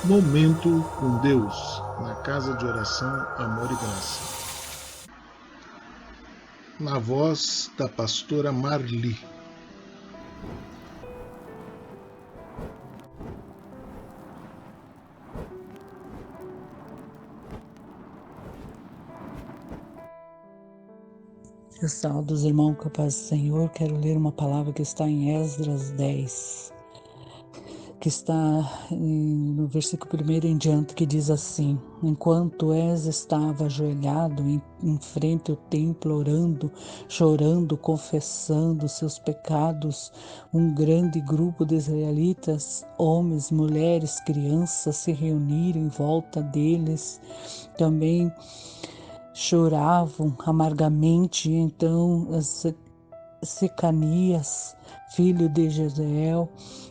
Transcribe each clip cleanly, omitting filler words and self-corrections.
Momento com Deus, na casa de oração Amor e Graça. Na voz da pastora Marli. Eu saúdo os irmãos com a paz do Senhor. Quero ler uma palavra que está em Esdras 10, que está no versículo 1 em diante, que diz assim: Enquanto Esdras estava ajoelhado em frente ao templo, orando, chorando, confessando seus pecados, um grande grupo de israelitas, homens, mulheres, crianças, se reuniram em volta deles. Também choravam amargamente. Então Secanias, filho de Jezreel,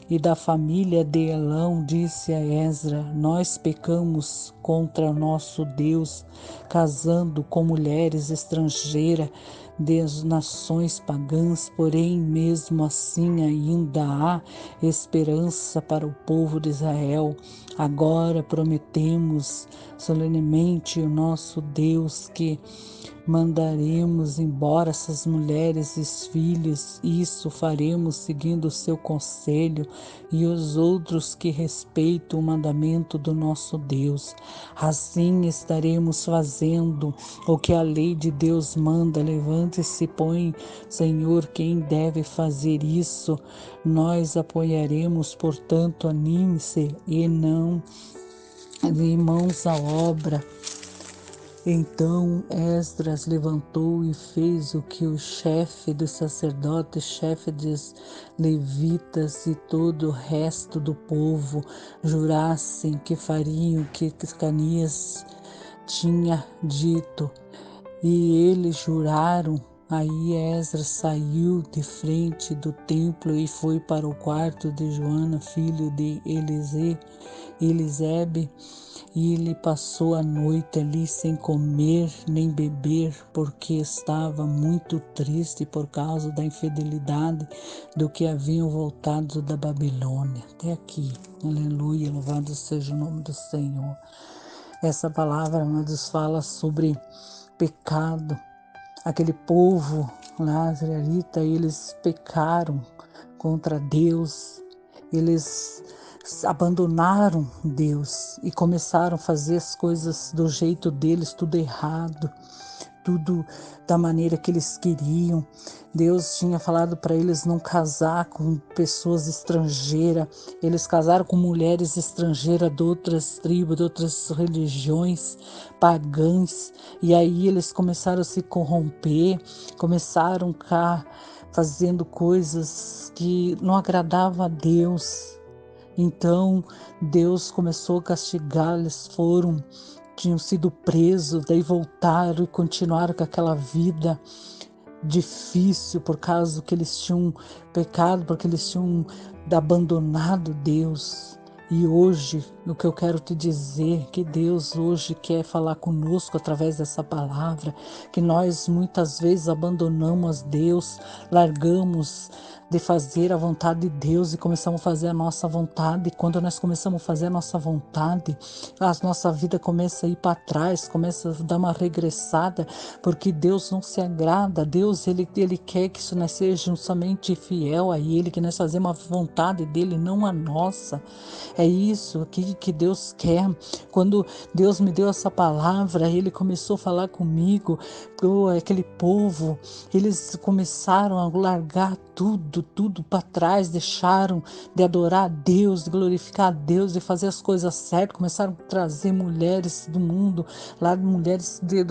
e da família de Elão, disse a Esdra: Nós pecamos contra o nosso Deus, casando com mulheres estrangeiras das nações pagãs, porém mesmo assim ainda há esperança para o povo de Israel. Agora prometemos solenemente o nosso Deus que mandaremos embora essas mulheres e filhos. Isso faremos seguindo o seu conselho e os outros que respeitam o mandamento do nosso Deus. Assim estaremos fazendo o que a lei de Deus manda. Levante-se e põe, Senhor, quem deve fazer isso. Nós apoiaremos, portanto, anime-se e não de mãos à obra. Então Esdras levantou e fez o que o chefe dos sacerdotes, chefe dos levitas e todo o resto do povo jurassem que fariam o que Secanias tinha dito. E eles juraram. Aí Esdras saiu de frente do templo e foi para o quarto de Joana, filho de Elisebe, e ele passou a noite ali sem comer nem beber, porque estava muito triste por causa da infidelidade do que haviam voltado da Babilônia. Até aqui. Aleluia, louvado seja o nome do Senhor. Essa palavra nos fala sobre pecado. Aquele povo lá, israelita, eles pecaram contra Deus, eles abandonaram Deus e começaram a fazer as coisas do jeito deles, tudo errado, tudo da maneira que eles queriam. Deus tinha falado para eles não casar com pessoas estrangeiras. Eles casaram com mulheres estrangeiras de outras tribos, de outras religiões pagãs. E aí eles começaram a se corromper, começaram a fazendo coisas que não agradavam a Deus. Então Deus começou a castigar, eles tinham sido presos, daí voltaram e continuaram com aquela vida difícil por causa que eles tinham pecado, porque eles tinham abandonado Deus. E hoje, o que eu quero te dizer, que Deus hoje quer falar conosco através dessa palavra, que nós muitas vezes abandonamos Deus, largamos de fazer a vontade de Deus e começamos a fazer a nossa vontade. E quando nós começamos a fazer a nossa vontade, a nossa vida começa a ir para trás, começa a dar uma regressada, porque Deus não se agrada. Deus, ele quer que nós sejamos somente fiel a Ele, que nós fazemos a vontade dEle, não a nossa. É isso aqui que Deus quer. Quando Deus me deu essa palavra, Ele começou a falar comigo, aquele povo, eles começaram a largar tudo para trás, deixaram de adorar a Deus, de glorificar a Deus, de fazer as coisas certas, começaram a trazer mulheres do mundo, lá mulheres de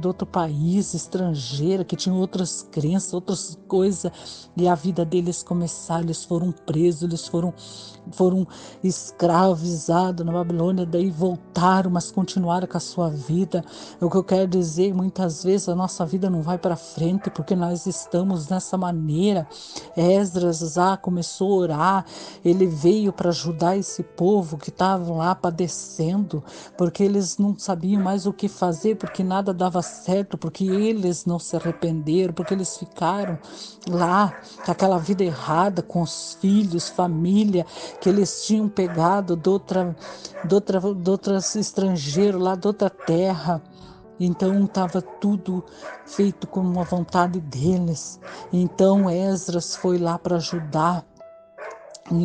outro país, estrangeira, que tinham outras crenças, outras coisas, e a vida deles começaram, eles foram presos, eles foram escravizados na Babilônia, daí voltaram, mas continuaram com a sua vida. O que eu quero dizer, muitas muitas vezes a nossa vida não vai para frente porque nós estamos dessa maneira. Esdras começou a orar, ele veio para ajudar esse povo que estava lá padecendo, porque eles não sabiam mais o que fazer, porque nada dava certo, porque eles não se arrependeram, porque eles ficaram lá com aquela vida errada, com os filhos, família, que eles tinham pegado de outras estrangeiros lá de outra terra. Então estava tudo feito com a vontade deles. Então Esdras foi lá para ajudar.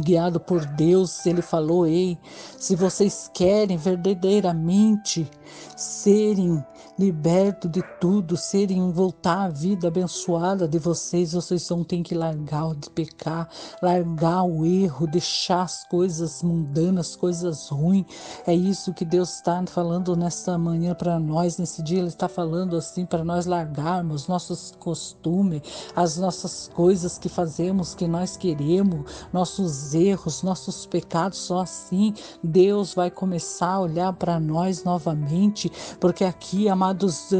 Guiado por Deus, ele falou: ei, se vocês querem verdadeiramente serem libertos de tudo, serem voltar à vida abençoada de vocês vão ter que largar o de pecar, largar o erro, deixar as coisas mundanas, coisas ruins. É isso que Deus está falando nesta manhã para nós, nesse dia Ele está falando assim para nós largarmos nossos costumes, as nossas coisas que fazemos, que nós queremos, nossos erros, nossos pecados. Só assim Deus vai começar a olhar para nós novamente, porque aqui, amados,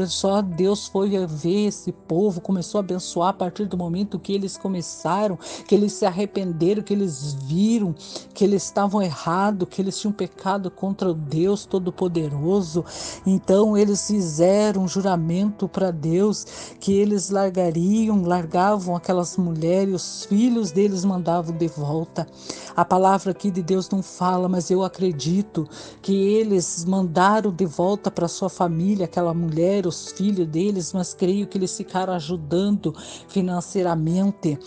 só Deus foi ver esse povo, começou a abençoar a partir do momento que eles começaram, que eles se arrependeram, que eles viram que eles estavam errados, que eles tinham pecado contra o Deus Todo-Poderoso. Então eles fizeram um juramento para Deus que eles largavam aquelas mulheres, os filhos deles mandavam de volta. A palavra aqui de Deus não fala, mas eu acredito que eles mandaram de volta para sua família aquela mulher, os filhos deles, mas creio que eles ficaram ajudando financeiramente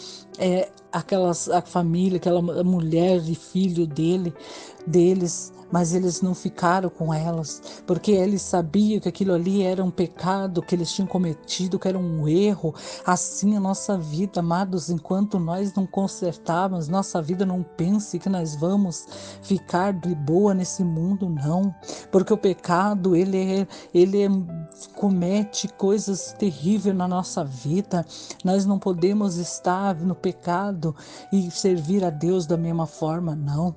a família, aquela mulher e filho deles, mas eles não ficaram com elas, porque eles sabiam que aquilo ali era um pecado que eles tinham cometido, que era um erro. Assim a nossa vida, amados, enquanto nós não consertarmos nossa vida, não pense que nós vamos ficar de boa nesse mundo, não, porque o pecado, ele comete coisas terríveis na nossa vida. Nós não podemos estar no pecado e servir a Deus da mesma forma, não.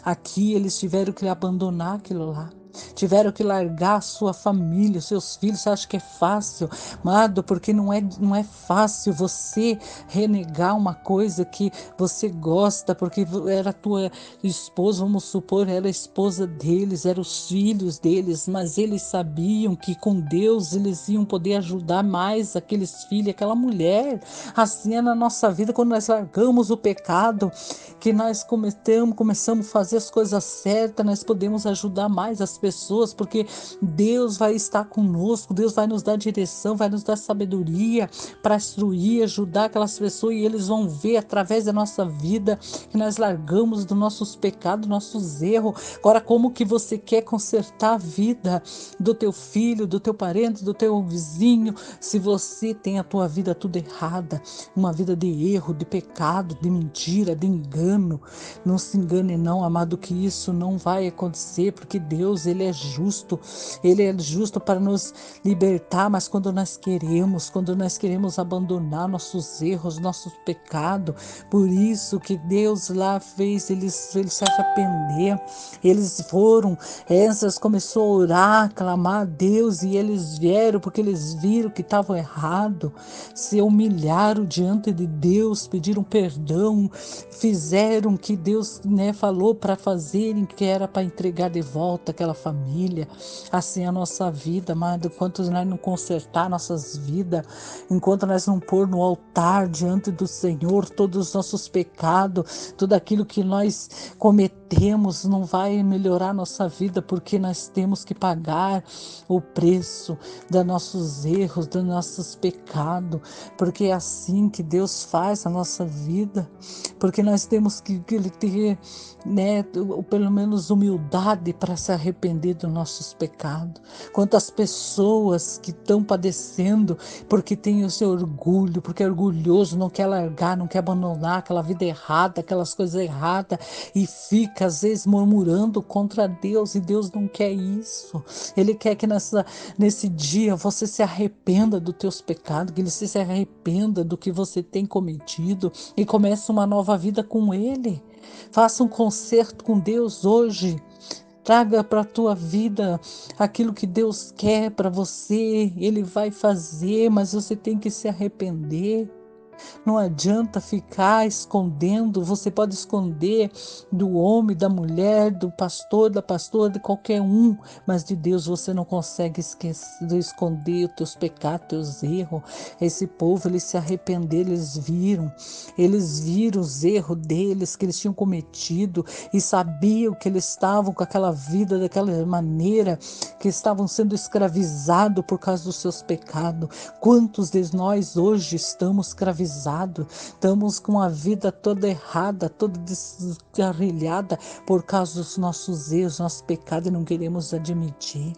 Aqui eles tiveram que abandonar aquilo lá. Tiveram que largar a sua família, os seus filhos. Você acha que é fácil, amado? Porque não é fácil você renegar uma coisa que você gosta, porque era tua esposa, vamos supor, era a esposa deles, eram os filhos deles, mas eles sabiam que com Deus eles iam poder ajudar mais aqueles filhos, aquela mulher. Assim é na nossa vida, quando nós largamos o pecado, que nós começamos a fazer as coisas certas, nós podemos ajudar mais as pessoas, porque Deus vai estar conosco, Deus vai nos dar direção, vai nos dar sabedoria para instruir, ajudar aquelas pessoas, e eles vão ver através da nossa vida que nós largamos dos nossos pecados, nossos erros. Agora, como que você quer consertar a vida do teu filho, do teu parente, do teu vizinho, se você tem a tua vida tudo errada, uma vida de erro, de pecado, de mentira, de engano? Não se engane não, amado, que isso não vai acontecer, porque Deus, Ele é justo para nos libertar, mas quando nós queremos abandonar nossos erros, nossos pecados, por isso que Deus lá fez eles se arrepender. Eles foram, Esdras começou a orar, clamar a Deus, e eles vieram porque eles viram que estavam errado, se humilharam diante de Deus, pediram perdão, fizeram o que Deus falou para fazerem, que era para entregar de volta aquela família. Assim a nossa vida, amado, enquanto nós não consertar nossas vidas, enquanto nós não pôr no altar diante do Senhor todos os nossos pecados, tudo aquilo que nós cometemos, não vai melhorar nossa vida, porque nós temos que pagar o preço dos nossos erros, dos nossos pecados, porque é assim que Deus faz a nossa vida, porque nós temos que ter, pelo menos humildade para se arrepender dos nossos pecados. Quantas pessoas que estão padecendo porque tem o seu orgulho, porque é orgulhoso, não quer largar, não quer abandonar aquela vida errada, aquelas coisas erradas, e fica às vezes murmurando contra Deus, e Deus não quer isso. Ele quer que nesse dia você se arrependa dos teus pecados, que você se arrependa do que você tem cometido e comece uma nova vida com Ele. Faça um concerto com Deus hoje. Traga para a tua vida aquilo que Deus quer para você. Ele vai fazer, mas você tem que se arrepender. Não adianta ficar escondendo. Você pode esconder do homem, da mulher, do pastor, da pastora, de qualquer um, mas de Deus você não consegue esquecer, esconder os teus pecados, teus erros. Esse povo, eles se arrependeram, eles viram os erros deles que eles tinham cometido e sabiam que eles estavam com aquela vida daquela maneira, que estavam sendo escravizados por causa dos seus pecados. Quantos de nós hoje estamos escravizados? Estamos com a vida toda errada, toda descarrilhada por causa dos nossos erros, nossos pecados, e não queremos admitir.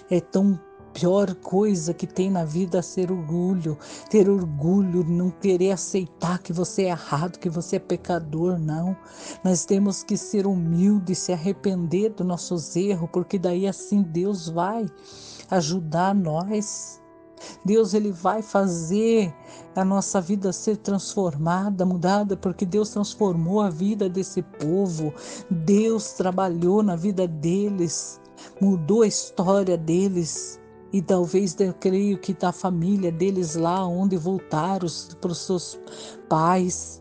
É tão pior coisa que tem na vida ser orgulho, ter orgulho, não querer aceitar que você é errado, que você é pecador, não. Nós temos que ser humildes, se arrepender dos nossos erros, porque daí assim Deus vai ajudar nós. Deus, ele vai fazer a nossa vida ser transformada, mudada, porque Deus transformou a vida desse povo. Deus trabalhou na vida deles, mudou a história deles. E talvez eu creio que da família deles lá onde voltaram para os seus pais,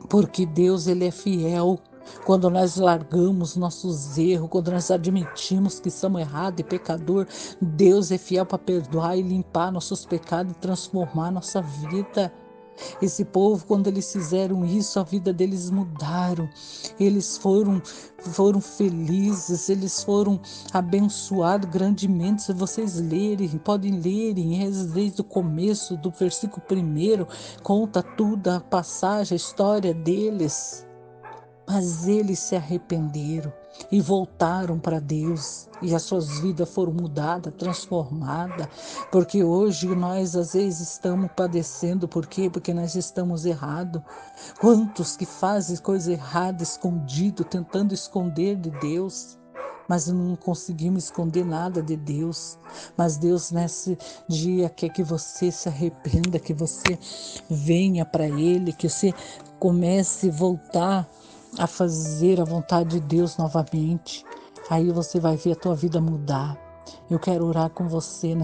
porque Deus, ele é fiel. Quando nós largamos nossos erros, quando nós admitimos que somos errados e pecador, Deus é fiel para perdoar e limpar nossos pecados e transformar nossa vida. Esse povo, quando eles fizeram isso, a vida deles mudaram. Eles foram felizes, eles foram abençoados grandemente. Se vocês lerem, podem ler desde o começo do versículo 1, conta tudo, a passagem, a história deles. Mas eles se arrependeram e voltaram para Deus, e as suas vidas foram mudadas, transformadas, porque hoje nós às vezes estamos padecendo. Por quê? Porque nós estamos errados. Quantos que fazem coisa errada, escondido, tentando esconder de Deus, mas não conseguimos esconder nada de Deus. Mas Deus nesse dia quer que você se arrependa, que você venha para Ele, que você comece a voltar a fazer a vontade de Deus novamente. Aí você vai ver a tua vida mudar. Eu quero orar com você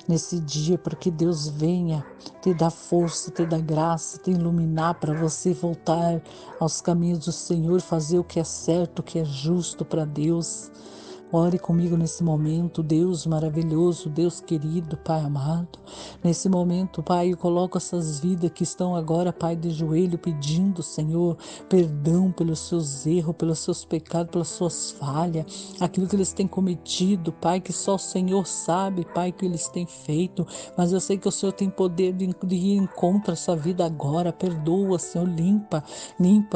nesse dia, para que Deus venha te dar força, te dar graça, te iluminar para você voltar aos caminhos do Senhor, fazer o que é certo, o que é justo para Deus. Ore comigo nesse momento, Deus maravilhoso, Deus querido, Pai amado. Nesse momento, Pai, eu coloco essas vidas que estão agora, Pai, de joelho, pedindo, Senhor, perdão pelos seus erros, pelos seus pecados, pelas suas falhas, aquilo que eles têm cometido, Pai, que só o Senhor sabe, Pai, que eles têm feito, mas eu sei que o Senhor tem poder de ir em contra essa vida agora. Perdoa, Senhor, limpa,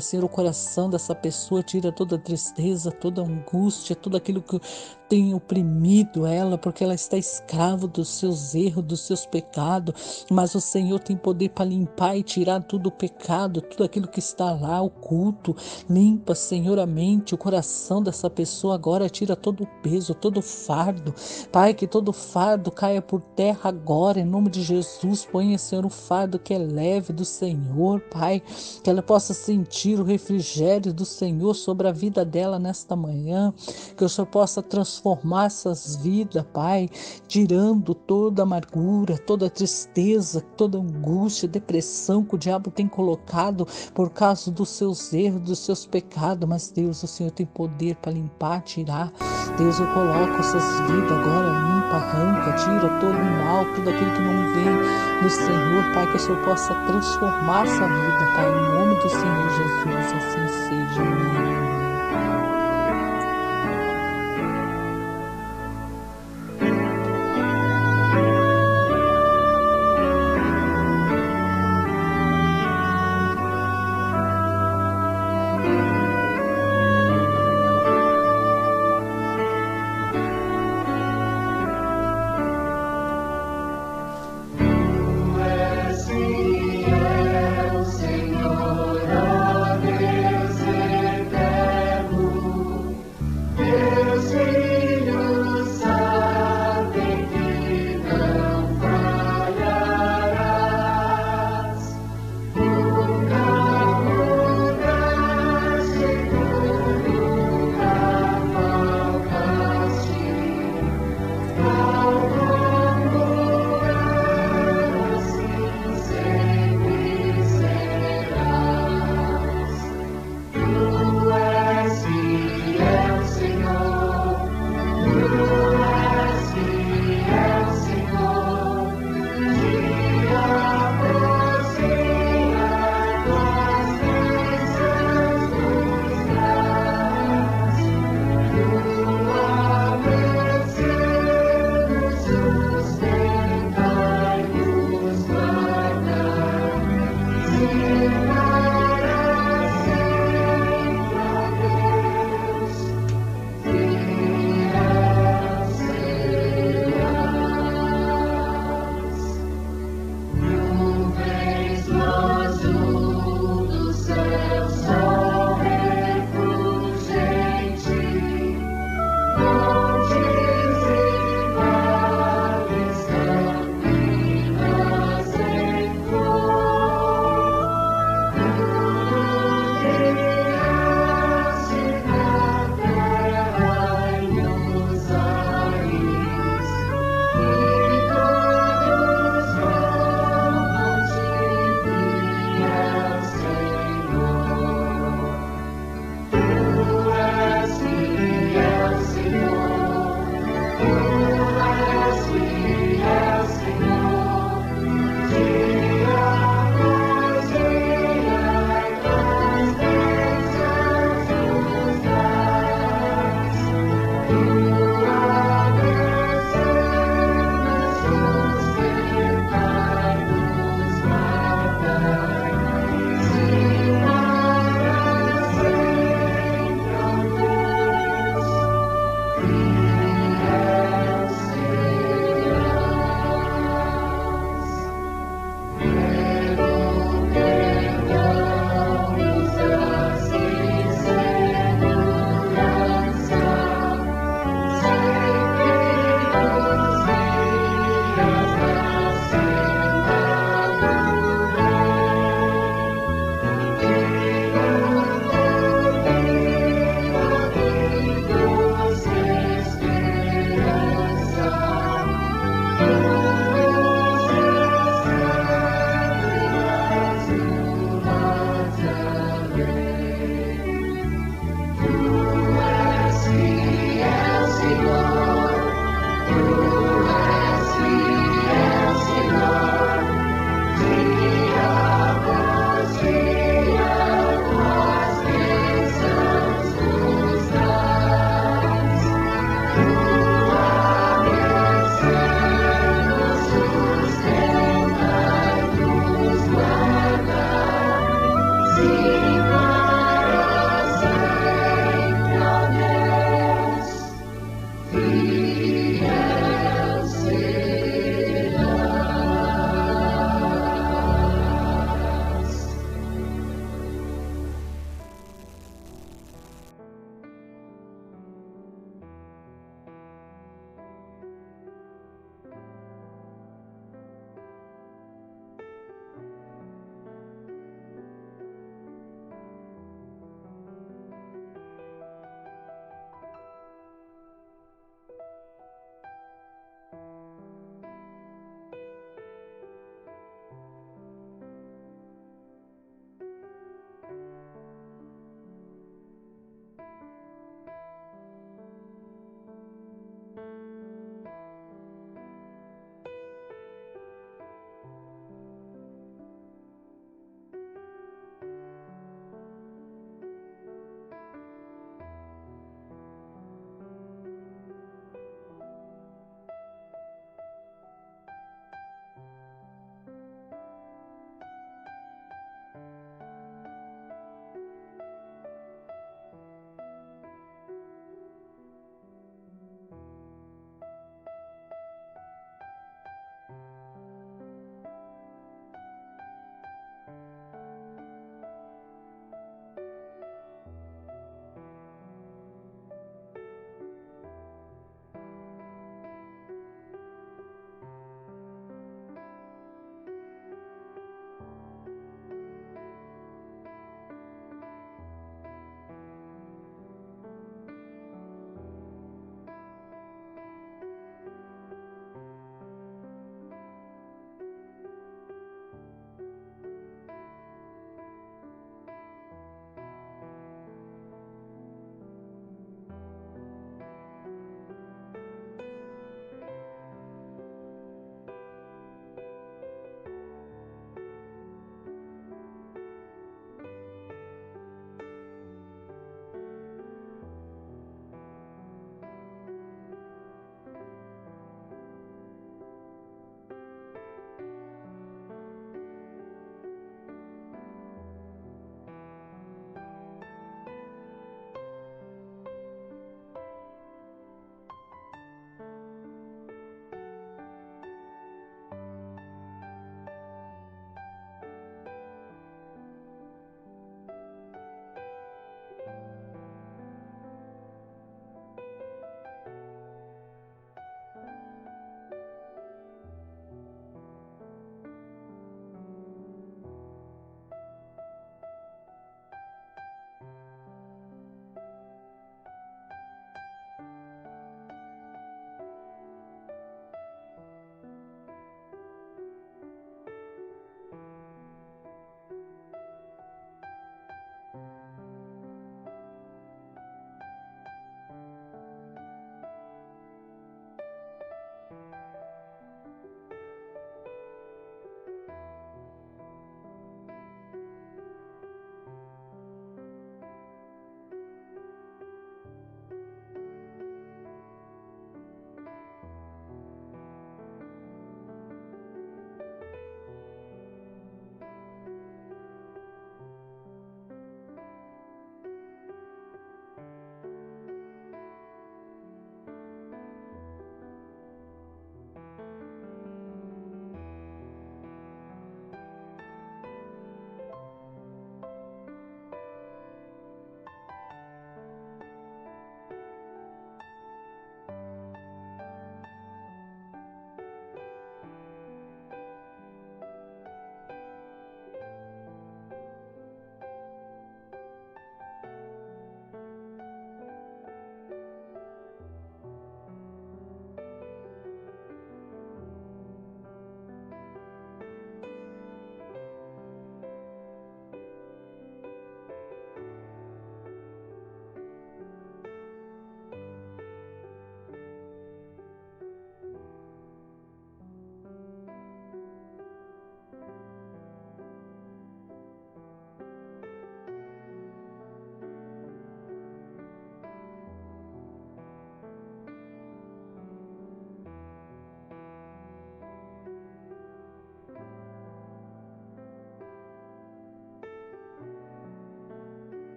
Senhor, o coração dessa pessoa, tira toda a tristeza, toda a angústia, tudo aquilo que tem oprimido ela, porque ela está escrava dos seus erros, dos seus pecados, mas o Senhor tem poder para limpar e tirar tudo o pecado, tudo aquilo que está lá oculto. Limpa, Senhor, a mente, o coração dessa pessoa agora, tira todo o peso, todo o fardo, Pai, que todo fardo caia por terra agora, em nome de Jesus. Ponha, Senhor, o fardo que é leve do Senhor, Pai, que ela possa sentir o refrigério do Senhor sobre a vida dela nesta manhã, que o Senhor possa transformar essas vidas, Pai, tirando toda amargura, toda tristeza, toda angústia, depressão que o diabo tem colocado por causa dos seus erros, dos seus pecados. Mas Deus, o Senhor tem poder para limpar, tirar. Deus, eu coloco essas vidas agora, limpa, arranca, tira todo o mal, tudo aquilo que não vem do Senhor, Pai, que o Senhor possa transformar essa vida, Pai, em nome do Senhor Jesus, assim seja. Amém. Tu és fiel, Senhor.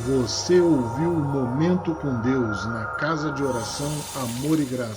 Você ouviu o Momento com Deus na Casa de Oração Amor e Graça.